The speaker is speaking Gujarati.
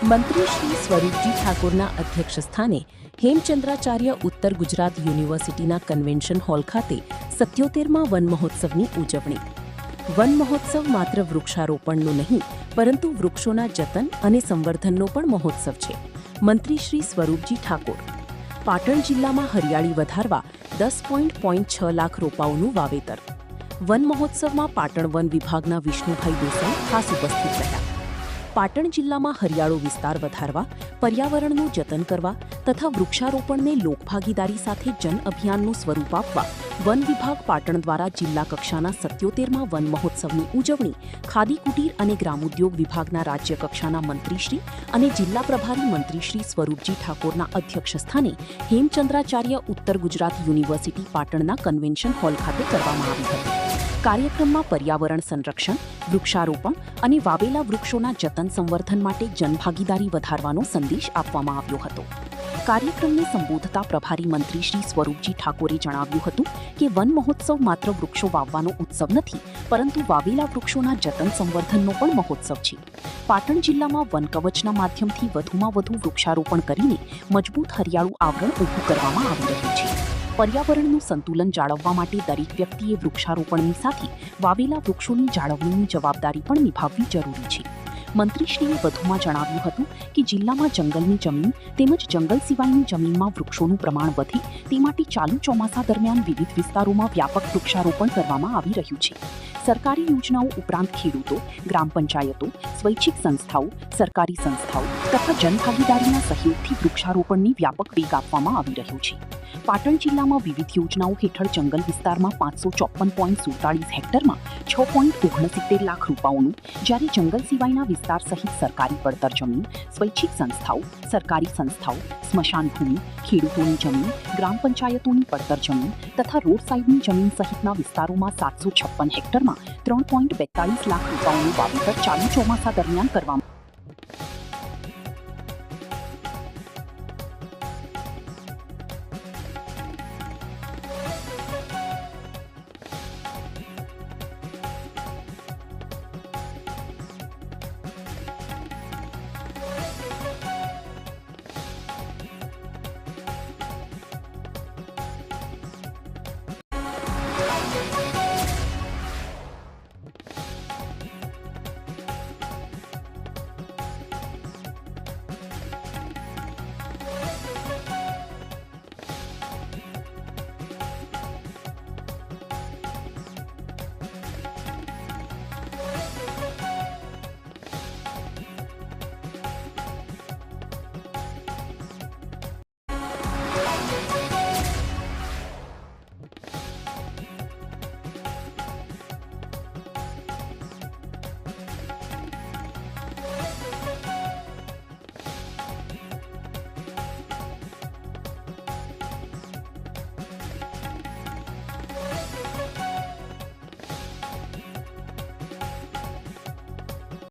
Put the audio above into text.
મંત્રી શ્રી સ્વરૂપજી ઠાકોરના અધ્યક્ષસ્થાને હેમચંદ્રાચાર્ય ઉત્તર ગુજરાત યુનિવર્સિટીના કન્વેન્શન હોલ ખાતે 77મા વન મહોત્સવની ઉજવણી. વન મહોત્સવ માત્ર વૃક્ષારોપણનો નહીં, પરંતુ વૃક્ષોના જતન અને સંવર્ધનનો પણ મહોત્સવ છે. મંત્રી શ્રી સ્વરૂપજી ઠાકોર. પાટણ જિલ્લામાં હરિયાળી વધારવા 10.6 લાખ રોપાઓનું વાવેતર. વન મહોત્સવમાં પાટણ વન વિભાગના વિષ્ણુભાઈ દેસાઈ ખાસ ઉપસ્થિત રહ્યા. પાટણ જિલ્લામાં હરિયાળો વિસ્તાર વધારવા, પર્યાવરણનું જતન કરવા તથા વૃક્ષારોપણને લોકભાગીદારી સાથે જન અભિયાનનું સ્વરૂપ આપવા વન વિભાગ પાટણ દ્વારા જિલ્લા કક્ષાના 77મા વન મહોત્સવની ઉજવણી ખાદી કુટીર અને ગ્રામોદ્યોગ વિભાગના રાજ્ય કક્ષાના મંત્રીશ્રી અને જિલ્લા પ્રભારી મંત્રીશ્રી સ્વરૂપજી ઠાકોરના અધ્યક્ષસ્થાને હેમચંદ્રાચાર્ય ઉત્તર ગુજરાત યુનિવર્સિટી પાટણના કન્વેન્શન હોલ ખાતે કરવામાં આવી હતી. કાર્યક્રમમાં પર્યાવરણ સંરક્ષણ, વૃક્ષારોપણ અને વાવેલા વૃક્ષોના જતન સંવર્ધન માટે જનભાગીદારી વધારવાનો સંદેશ આપવામાં આવ્યો હતો. કાર્યક્રમને સંબોધતા પ્રભારી મંત્રી શ્રી સ્વરૂપજી ઠાકોરે જણાવ્યું હતું કે વન મહોત્સવ માત્ર વૃક્ષો વાવવાનો ઉત્સવ નથી, પરંતુ વાવેલા વૃક્ષોના જતન સંવર્ધનનો પણ મહોત્સવ છે. પાટણ જિલ્લામાં વન કવચના માધ્યમથી વધુમાં વધુ વૃક્ષારોપણ કરીને મજબૂત હરિયાળું આવરણ ઊભું કરવામાં આવી રહ્યું છે. પર્યાવરણનું સંતુલન જાળવવા માટે દરેક વ્યક્તિએ વૃક્ષારોપણની સાથે વાવેલા વૃક્ષોની જાળવણીની જવાબદારી પણ નિભાવવી જરૂરી છે. મંત્રીશ્રીએ વધુમાં જણાવ્યું હતું કે જિલ્લામાં જંગલની જમીન તેમજ જંગલ સિવાયની જમીનમાં વૃક્ષોનું પ્રમાણ વધે તે માટે ચાલુ ચોમાસા દરમિયાન વિવિધ વિસ્તારોમાં વ્યાપક વૃક્ષારોપણ કરવામાં આવી રહ્યું છે. સરકારી યોજનાઓ ઉપરાંત ખેડૂતો, ગ્રામ પંચાયતો, સ્વૈચ્છિક સંસ્થાઓ, સરકારી સંસ્થાઓ તથા જનભાગીદારીના સહયોગથી વૃક્ષારોપણને વ્યાપક વેગ આપવામાં આવી રહ્યો છે. પાટણ જિલ્લામાં વિવિધ યોજનાઓ હેઠળ જંગલ વિસ્તારમાં 554.47 હેક્ટરમાં 6.69 લાખ રૂપિયાનું, જ્યારે જંગલ સિવાયના વિસ્તાર સહિત સરકારી પડતર જમીન, સ્વૈચ્છિક સંસ્થાઓ, સરકારી સંસ્થાઓ, સ્મશાન ભૂમિ, ખેડૂતોની જમીન, ગ્રામ પંચાયતોની પડતર જમીન તથા રોડ સાઇડની જમીન સહિતના વિસ્તારોમાં 756 હેક્ટરમાં 3.42 લાખ રૂપિયાનું વાવેતર ચાલુ ચોમાસા દરમિયાન કરવામાં